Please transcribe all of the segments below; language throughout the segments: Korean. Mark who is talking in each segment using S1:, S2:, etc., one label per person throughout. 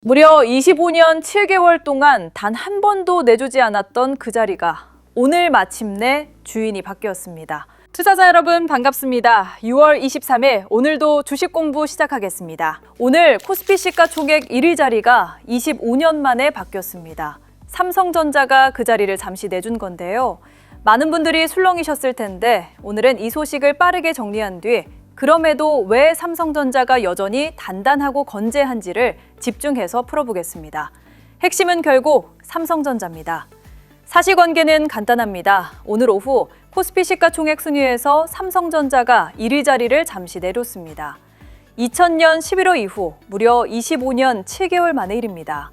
S1: 무려 25년 7개월 동안 단 한 번도 내주지 않았던 그 자리가 오늘 마침내 주인이 바뀌었습니다. 투자자 여러분 반갑습니다. 6월 23일 오늘도 주식 공부 시작하겠습니다. 오늘 코스피 시가총액 1위 자리가 25년 만에 바뀌었습니다. 삼성전자가 그 자리를 잠시 내준 건데요. 많은 분들이 술렁이셨을 텐데 오늘은 이 소식을 빠르게 정리한 뒤 그럼에도 왜 삼성전자가 여전히 단단하고 건재한지를 집중해서 풀어보겠습니다. 핵심은 결국 삼성전자입니다. 사실관계는 간단합니다. 오늘 오후 코스피 시가총액 순위에서 삼성전자가 1위 자리를 잠시 내렸습니다. 2000년 11월 이후 무려 25년 7개월 만의 일입니다.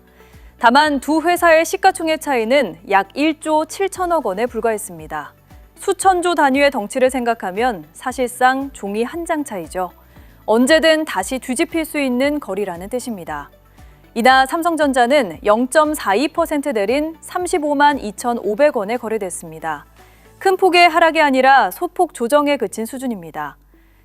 S1: 다만 두 회사의 시가총액 차이는 약 1조 7천억 원에 불과했습니다. 수천조 단위의 덩치를 생각하면 사실상 종이 한 장 차이죠. 언제든 다시 뒤집힐 수 있는 거리라는 뜻입니다. 이날 삼성전자는 0.42% 내린 35만 2,500원에 거래됐습니다. 큰 폭의 하락이 아니라 소폭 조정에 그친 수준입니다.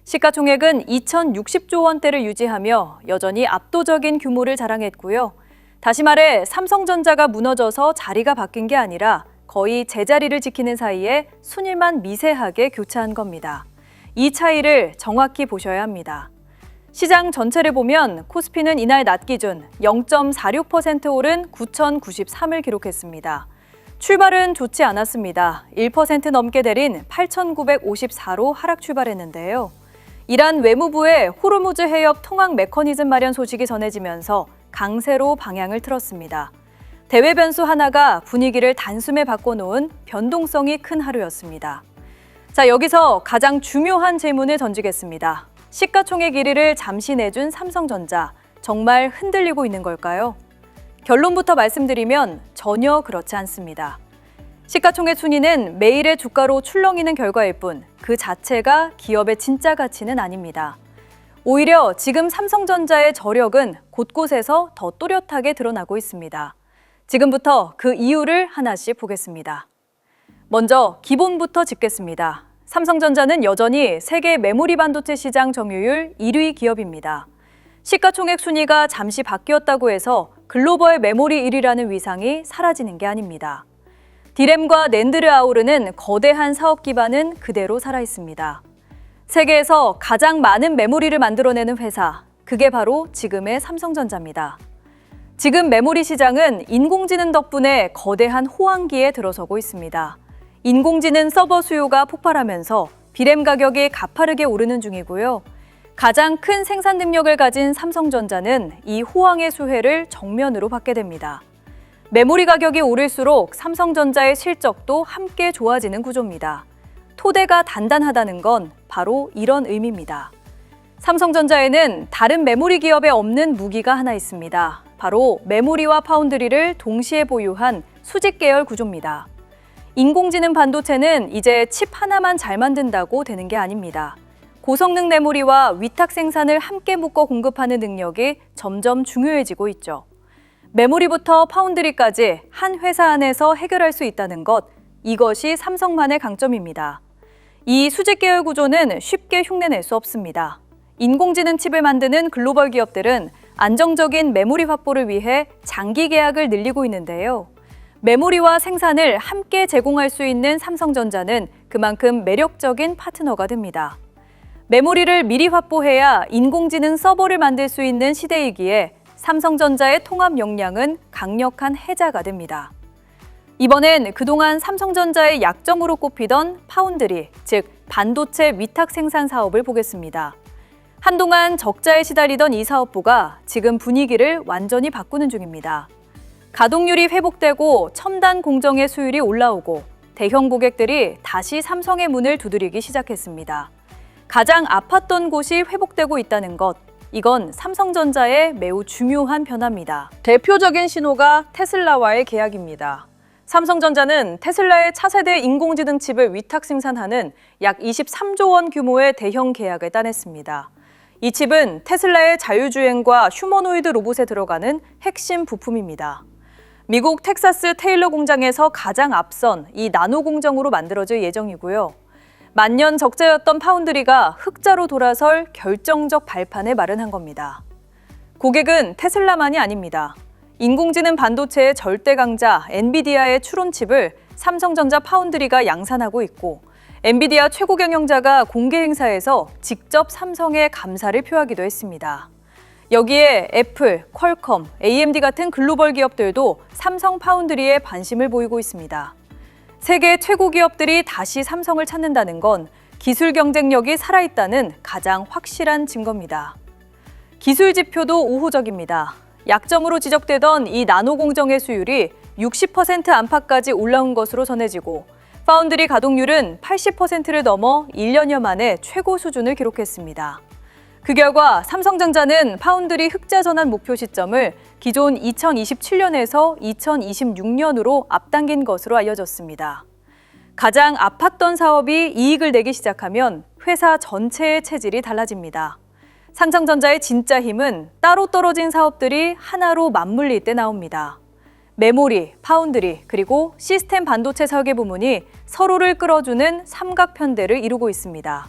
S1: 시가총액은 2,060조 원대를 유지하며 여전히 압도적인 규모를 자랑했고요. 다시 말해 삼성전자가 무너져서 자리가 바뀐 게 아니라 거의 제자리를 지키는 사이에 순위만 미세하게 교차한 겁니다. 이 차이를 정확히 보셔야 합니다. 시장 전체를 보면 코스피는 이날 낮 기준 0.46% 오른 9,093을 기록했습니다. 출발은 좋지 않았습니다. 1% 넘게 내린 8,954로 하락 출발했는데요. 이란 외무부의 호르무즈 해협 통항 메커니즘 마련 소식이 전해지면서 강세로 방향을 틀었습니다. 대외 변수 하나가 분위기를 단숨에 바꿔놓은 변동성이 큰 하루였습니다. 자, 여기서 가장 중요한 질문을 던지겠습니다. 시가총액 1위를 잠시 내준 삼성전자, 정말 흔들리고 있는 걸까요? 결론부터 말씀드리면 전혀 그렇지 않습니다. 시가총액 순위는 매일의 주가로 출렁이는 결과일 뿐 그 자체가 기업의 진짜 가치는 아닙니다. 오히려 지금 삼성전자의 저력은 곳곳에서 더 또렷하게 드러나고 있습니다. 지금부터 그 이유를 하나씩 보겠습니다. 먼저 기본부터 짚겠습니다. 삼성전자는 여전히 세계 메모리 반도체 시장 점유율 1위 기업입니다. 시가총액 순위가 잠시 바뀌었다고 해서 글로벌 메모리 1위라는 위상이 사라지는 게 아닙니다. 디램과 낸드를 아우르는 거대한 사업 기반은 그대로 살아있습니다. 세계에서 가장 많은 메모리를 만들어내는 회사, 그게 바로 지금의 삼성전자입니다. 지금 메모리 시장은 인공지능 덕분에 거대한 호황기에 들어서고 있습니다. 인공지능 서버 수요가 폭발하면서 비램 가격이 가파르게 오르는 중이고요. 가장 큰 생산 능력을 가진 삼성전자는 이 호황의 수혜를 정면으로 받게 됩니다. 메모리 가격이 오를수록 삼성전자의 실적도 함께 좋아지는 구조입니다. 토대가 단단하다는 건 바로 이런 의미입니다. 삼성전자에는 다른 메모리 기업에 없는 무기가 하나 있습니다. 바로 메모리와 파운드리를 동시에 보유한 수직 계열 구조입니다. 인공지능 반도체는 이제 칩 하나만 잘 만든다고 되는 게 아닙니다. 고성능 메모리와 위탁 생산을 함께 묶어 공급하는 능력이 점점 중요해지고 있죠. 메모리부터 파운드리까지 한 회사 안에서 해결할 수 있다는 것, 이것이 삼성만의 강점입니다. 이 수직 계열 구조는 쉽게 흉내낼 수 없습니다. 인공지능 칩을 만드는 글로벌 기업들은 안정적인 메모리 확보를 위해 장기 계약을 늘리고 있는데요. 메모리와 생산을 함께 제공할 수 있는 삼성전자는 그만큼 매력적인 파트너가 됩니다. 메모리를 미리 확보해야 인공지능 서버를 만들 수 있는 시대이기에 삼성전자의 통합 역량은 강력한 해자가 됩니다. 이번엔 그동안 삼성전자의 약점으로 꼽히던 파운드리, 즉 반도체 위탁 생산 사업을 보겠습니다. 한동안 적자에 시달리던 이 사업부가 지금 분위기를 완전히 바꾸는 중입니다. 가동률이 회복되고 첨단 공정의 수율이 올라오고 대형 고객들이 다시 삼성의 문을 두드리기 시작했습니다. 가장 아팠던 곳이 회복되고 있다는 것, 이건 삼성전자의 매우 중요한 변화입니다. 대표적인 신호가 테슬라와의 계약입니다. 삼성전자는 테슬라의 차세대 인공지능 칩을 위탁 생산하는 약 23조 원 규모의 대형 계약을 따냈습니다. 이 칩은 테슬라의 자율주행과 휴머노이드 로봇에 들어가는 핵심 부품입니다. 미국 텍사스 테일러 공장에서 가장 앞선 이 나노 공정으로 만들어질 예정이고요. 만년 적자였던 파운드리가 흑자로 돌아설 결정적 발판을 마련한 겁니다. 고객은 테슬라만이 아닙니다. 인공지능 반도체의 절대 강자 엔비디아의 추론칩을 삼성전자 파운드리가 양산하고 있고, 엔비디아 최고 경영자가 공개 행사에서 직접 삼성에 감사를 표하기도 했습니다. 여기에 애플, 퀄컴, AMD 같은 글로벌 기업들도 삼성 파운드리에 관심을 보이고 있습니다. 세계 최고 기업들이 다시 삼성을 찾는다는 건 기술 경쟁력이 살아있다는 가장 확실한 증거입니다. 기술 지표도 우호적입니다. 약점으로 지적되던 이 나노 공정의 수율이 60% 안팎까지 올라온 것으로 전해지고, 파운드리 가동률은 80%를 넘어 1년여 만에 최고 수준을 기록했습니다. 그 결과 삼성전자는 파운드리 흑자 전환 목표 시점을 기존 2027년에서 2026년으로 앞당긴 것으로 알려졌습니다. 가장 아팠던 사업이 이익을 내기 시작하면 회사 전체의 체질이 달라집니다. 삼성전자의 진짜 힘은 따로 떨어진 사업들이 하나로 맞물릴 때 나옵니다. 메모리, 파운드리, 그리고 시스템 반도체 설계 부문이 서로를 끌어주는 삼각편대를 이루고 있습니다.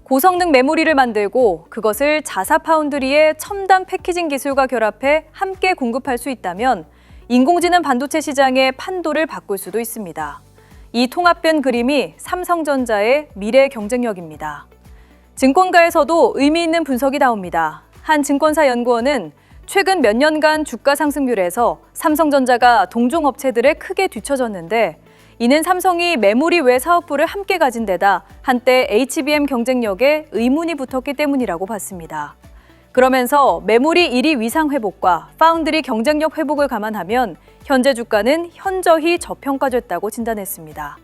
S1: 고성능 메모리를 만들고 그것을 자사 파운드리의 첨단 패키징 기술과 결합해 함께 공급할 수 있다면 인공지능 반도체 시장의 판도를 바꿀 수도 있습니다. 이 통합된 그림이 삼성전자의 미래 경쟁력입니다. 증권가에서도 의미 있는 분석이 나옵니다. 한 증권사 연구원은 최근 몇 년간 주가 상승률에서 삼성전자가 동종 업체들에 크게 뒤처졌는데, 이는 삼성이 메모리 외 사업부를 함께 가진 데다 한때 HBM 경쟁력에 의문이 붙었기 때문이라고 봤습니다. 그러면서 메모리 1위 위상 회복과 파운드리 경쟁력 회복을 감안하면 현재 주가는 현저히 저평가됐다고 진단했습니다.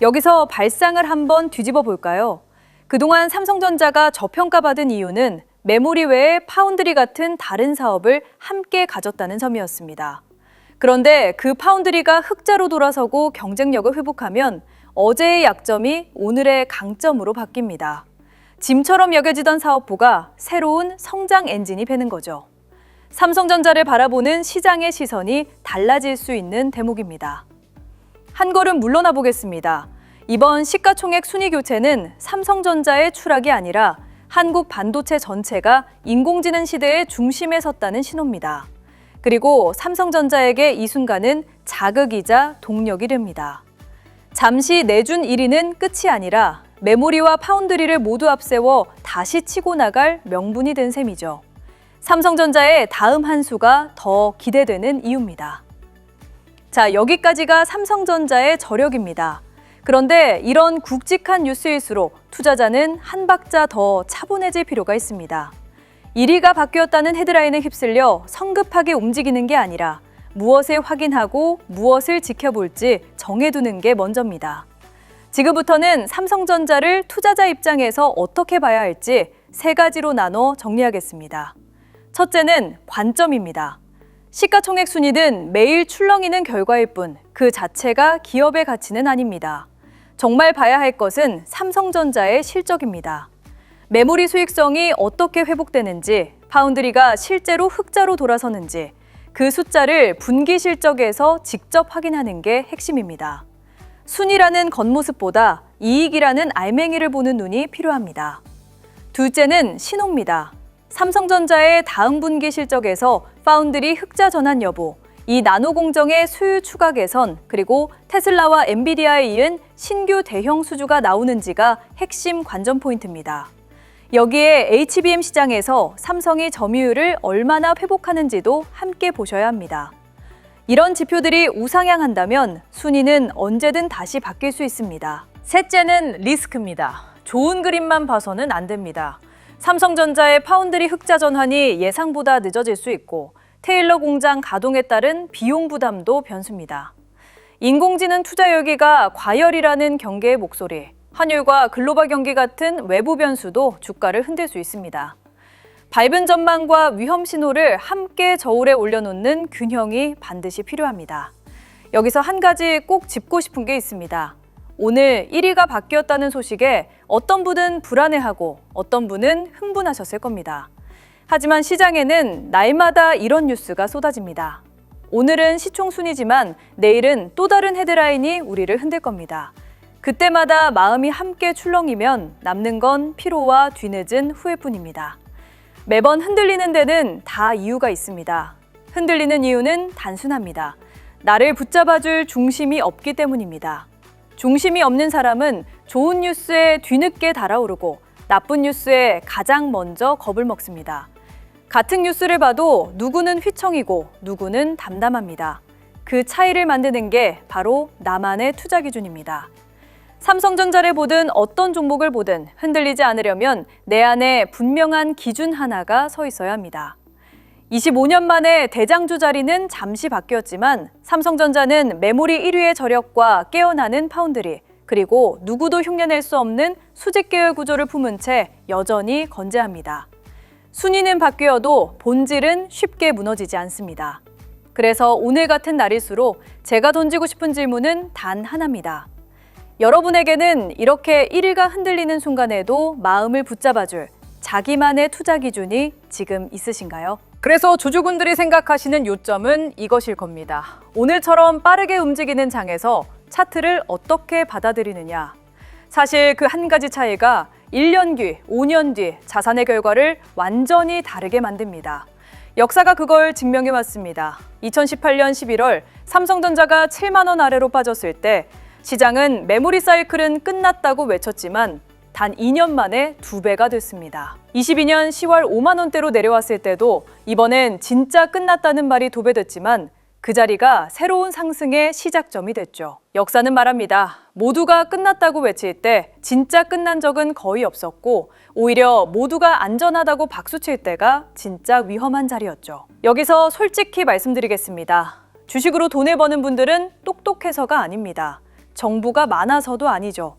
S1: 여기서 발상을 한번 뒤집어 볼까요? 그동안 삼성전자가 저평가받은 이유는 메모리 외에 파운드리 같은 다른 사업을 함께 가졌다는 점이었습니다. 그런데 그 파운드리가 흑자로 돌아서고 경쟁력을 회복하면 어제의 약점이 오늘의 강점으로 바뀝니다. 짐처럼 여겨지던 사업부가 새로운 성장 엔진이 되는 거죠. 삼성전자를 바라보는 시장의 시선이 달라질 수 있는 대목입니다. 한 걸음 물러나 보겠습니다. 이번 시가총액 순위 교체는 삼성전자의 추락이 아니라 한국 반도체 전체가 인공지능 시대의 중심에 섰다는 신호입니다. 그리고 삼성전자에게 이 순간은 자극이자 동력이 됩니다. 잠시 내준 1위는 끝이 아니라 메모리와 파운드리를 모두 앞세워 다시 치고 나갈 명분이 된 셈이죠. 삼성전자의 다음 한 수가 더 기대되는 이유입니다. 자, 여기까지가 삼성전자의 저력입니다. 그런데 이런 굵직한 뉴스일수록 투자자는 한 박자 더 차분해질 필요가 있습니다. 1위가 바뀌었다는 헤드라인에 휩쓸려 성급하게 움직이는 게 아니라 무엇을 확인하고 무엇을 지켜볼지 정해두는 게 먼저입니다. 지금부터는 삼성전자를 투자자 입장에서 어떻게 봐야 할지 세 가지로 나눠 정리하겠습니다. 첫째는 관점입니다. 시가총액 순위는 매일 출렁이는 결과일 뿐 그 자체가 기업의 가치는 아닙니다. 정말 봐야 할 것은 삼성전자의 실적입니다. 메모리 수익성이 어떻게 회복되는지, 파운드리가 실제로 흑자로 돌아서는지, 그 숫자를 분기 실적에서 직접 확인하는 게 핵심입니다. 순위라는 겉모습보다 이익이라는 알맹이를 보는 눈이 필요합니다. 둘째는 신호입니다. 삼성전자의 다음 분기 실적에서 파운드리 흑자 전환 여부, 이 나노 공정의 수요 추가 개선, 그리고 테슬라와 엔비디아에 이은 신규 대형 수주가 나오는지가 핵심 관전 포인트입니다. 여기에 HBM 시장에서 삼성이 점유율을 얼마나 회복하는지도 함께 보셔야 합니다. 이런 지표들이 우상향한다면 순위는 언제든 다시 바뀔 수 있습니다. 셋째는 리스크입니다. 좋은 그림만 봐서는 안 됩니다. 삼성전자의 파운드리 흑자 전환이 예상보다 늦어질 수 있고, 테일러 공장 가동에 따른 비용 부담도 변수입니다. 인공지능 투자 열기가 과열이라는 경계의 목소리, 환율과 글로벌 경기 같은 외부 변수도 주가를 흔들 수 있습니다. 밝은 전망과 위험 신호를 함께 저울에 올려놓는 균형이 반드시 필요합니다. 여기서 한 가지 꼭 짚고 싶은 게 있습니다. 오늘 1위가 바뀌었다는 소식에 어떤 분은 불안해하고 어떤 분은 흥분하셨을 겁니다. 하지만 시장에는 날마다 이런 뉴스가 쏟아집니다. 오늘은 시총 순위지만 내일은 또 다른 헤드라인이 우리를 흔들 겁니다. 그때마다 마음이 함께 출렁이면 남는 건 피로와 뒤늦은 후회뿐입니다. 매번 흔들리는 데는 다 이유가 있습니다. 흔들리는 이유는 단순합니다. 나를 붙잡아줄 중심이 없기 때문입니다. 중심이 없는 사람은 좋은 뉴스에 뒤늦게 달아오르고 나쁜 뉴스에 가장 먼저 겁을 먹습니다. 같은 뉴스를 봐도 누구는 휘청이고 누구는 담담합니다. 그 차이를 만드는 게 바로 나만의 투자 기준입니다. 삼성전자를 보든 어떤 종목을 보든 흔들리지 않으려면 내 안에 분명한 기준 하나가 서 있어야 합니다. 25년 만에 대장주 자리는 잠시 바뀌었지만 삼성전자는 메모리 1위의 저력과 깨어나는 파운드리, 그리고 누구도 흉내낼 수 없는 수직 계열 구조를 품은 채 여전히 건재합니다. 순위는 바뀌어도 본질은 쉽게 무너지지 않습니다. 그래서 오늘 같은 날일수록 제가 던지고 싶은 질문은 단 하나입니다. 여러분에게는 이렇게 1위가 흔들리는 순간에도 마음을 붙잡아줄 자기만의 투자 기준이 지금 있으신가요? 그래서 주주분들이 생각하시는 요점은 이것일 겁니다. 오늘처럼 빠르게 움직이는 장에서 차트를 어떻게 받아들이느냐. 사실 그 한 가지 차이가 1년 뒤, 5년 뒤 자산의 결과를 완전히 다르게 만듭니다. 역사가 그걸 증명해왔습니다. 2018년 11월 삼성전자가 7만 원 아래로 빠졌을 때 시장은 메모리 사이클은 끝났다고 외쳤지만 단 2년 만에 2배가 됐습니다. 22년 10월 5만 원대로 내려왔을 때도 이번엔 진짜 끝났다는 말이 도배됐지만 그 자리가 새로운 상승의 시작점이 됐죠. 역사는 말합니다. 모두가 끝났다고 외칠 때 진짜 끝난 적은 거의 없었고 오히려 모두가 안전하다고 박수칠 때가 진짜 위험한 자리였죠. 여기서 솔직히 말씀드리겠습니다. 주식으로 돈을 버는 분들은 똑똑해서가 아닙니다. 정보가 많아서도 아니죠.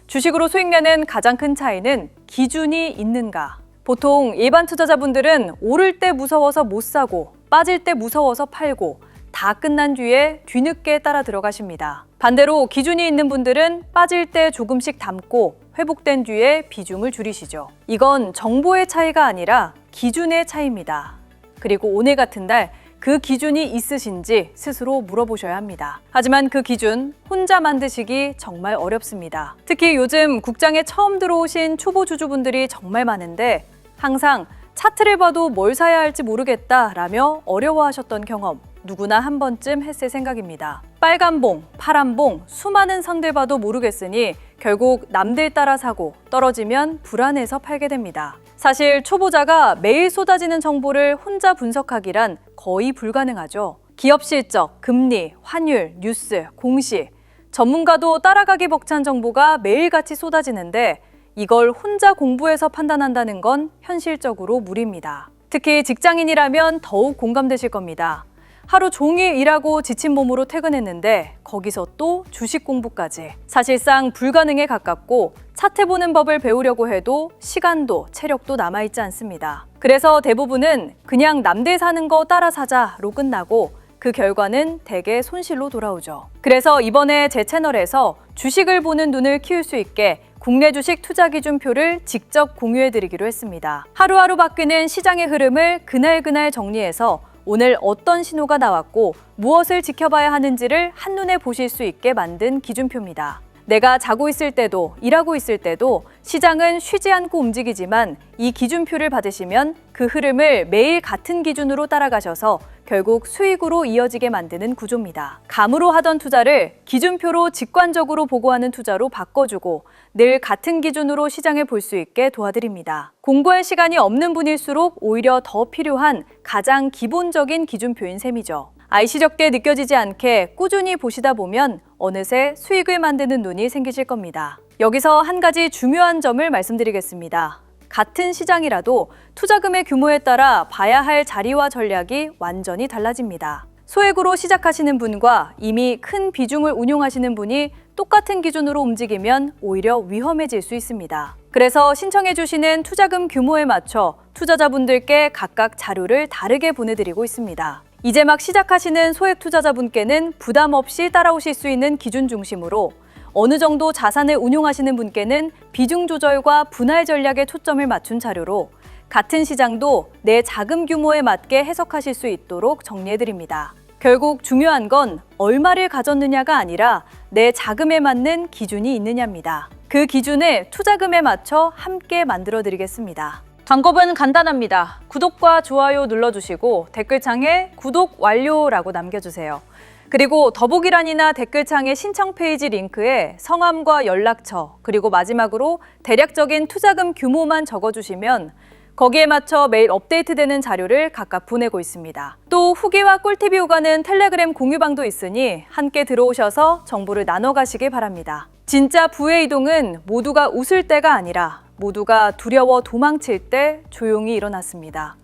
S1: 주식으로 수익 내는 가장 큰 차이는 기준이 있는가. 보통 일반 투자자분들은 오를 때 무서워서 못 사고 빠질 때 무서워서 팔고 다 끝난 뒤에 뒤늦게 따라 들어가십니다. 반대로 기준이 있는 분들은 빠질 때 조금씩 담고 회복된 뒤에 비중을 줄이시죠. 이건 정보의 차이가 아니라 기준의 차이입니다. 그리고 오늘 같은 날 그 기준이 있으신지 스스로 물어보셔야 합니다. 하지만 그 기준 혼자 만드시기 정말 어렵습니다. 특히 요즘 국장에 처음 들어오신 초보 주주분들이 정말 많은데 항상 차트를 봐도 뭘 사야 할지 모르겠다라며 어려워하셨던 경험 누구나 한 번쯤 했을 생각입니다. 빨간 봉, 파란 봉, 수많은 선들 봐도 모르겠으니 결국 남들 따라 사고 떨어지면 불안해서 팔게 됩니다. 사실 초보자가 매일 쏟아지는 정보를 혼자 분석하기란 거의 불가능하죠. 기업 실적, 금리, 환율, 뉴스, 공시, 전문가도 따라가기 벅찬 정보가 매일같이 쏟아지는데 이걸 혼자 공부해서 판단한다는 건 현실적으로 무리입니다. 특히 직장인이라면 더욱 공감되실 겁니다. 하루 종일 일하고 지친 몸으로 퇴근했는데 거기서 또 주식 공부까지. 사실상 불가능에 가깝고 차트 보는 법을 배우려고 해도 시간도 체력도 남아있지 않습니다. 그래서 대부분은 그냥 남들 사는 거 따라 사자로 끝나고 그 결과는 대개 손실로 돌아오죠. 그래서 이번에 제 채널에서 주식을 보는 눈을 키울 수 있게 국내 주식 투자 기준표를 직접 공유해드리기로 했습니다. 하루하루 바뀌는 시장의 흐름을 그날그날 정리해서 오늘 어떤 신호가 나왔고 무엇을 지켜봐야 하는지를 한눈에 보실 수 있게 만든 기준표입니다. 내가 자고 있을 때도 일하고 있을 때도 시장은 쉬지 않고 움직이지만 이 기준표를 받으시면 그 흐름을 매일 같은 기준으로 따라가셔서 결국 수익으로 이어지게 만드는 구조입니다. 감으로 하던 투자를 기준표로 직관적으로 보고하는 투자로 바꿔주고 늘 같은 기준으로 시장을 볼 수 있게 도와드립니다. 공부할 시간이 없는 분일수록 오히려 더 필요한 가장 기본적인 기준표인 셈이죠. 아이시적게 느껴지지 않게 꾸준히 보시다 보면 어느새 수익을 만드는 눈이 생기실 겁니다. 여기서 한 가지 중요한 점을 말씀드리겠습니다. 같은 시장이라도 투자금의 규모에 따라 봐야 할 자리와 전략이 완전히 달라집니다. 소액으로 시작하시는 분과 이미 큰 비중을 운용하시는 분이 똑같은 기준으로 움직이면 오히려 위험해질 수 있습니다. 그래서 신청해 주시는 투자금 규모에 맞춰 투자자분들께 각각 자료를 다르게 보내드리고 있습니다. 이제 막 시작하시는 소액 투자자분께는 부담 없이 따라오실 수 있는 기준 중심으로 어느 정도 자산을 운용하시는 분께는 비중 조절과 분할 전략에 초점을 맞춘 자료로 같은 시장도 내 자금 규모에 맞게 해석하실 수 있도록 정리해드립니다. 결국 중요한 건 얼마를 가졌느냐가 아니라 내 자금에 맞는 기준이 있느냐입니다. 그 기준을 투자금에 맞춰 함께 만들어드리겠습니다. 방법은 간단합니다. 구독과 좋아요 눌러주시고 댓글창에 구독 완료라고 남겨주세요. 그리고 더보기란이나 댓글창의 신청 페이지 링크에 성함과 연락처, 그리고 마지막으로 대략적인 투자금 규모만 적어주시면 거기에 맞춰 매일 업데이트되는 자료를 각각 보내고 있습니다. 또 후기와 꿀팁이 오가는 텔레그램 공유방도 있으니 함께 들어오셔서 정보를 나눠 가시길 바랍니다. 진짜 부의 이동은 모두가 웃을 때가 아니라 모두가 두려워 도망칠 때 조용히 일어났습니다.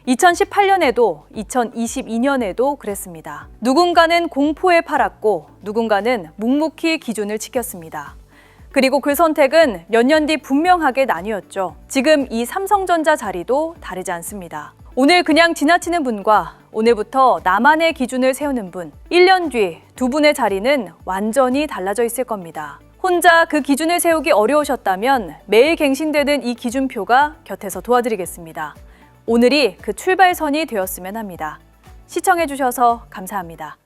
S1: 2018년에도 2022년에도 그랬습니다. 누군가는 공포에 팔았고 누군가는 묵묵히 기준을 지켰습니다. 그리고 그 선택은 몇 년 뒤 분명하게 나뉘었죠. 지금 이 삼성전자 자리도 다르지 않습니다. 오늘 그냥 지나치는 분과 오늘부터 나만의 기준을 세우는 분, 1년 뒤 두 분의 자리는 완전히 달라져 있을 겁니다. 혼자 그 기준을 세우기 어려우셨다면 매일 갱신되는 이 기준표가 곁에서 도와드리겠습니다. 오늘이 그 출발선이 되었으면 합니다. 시청해주셔서 감사합니다.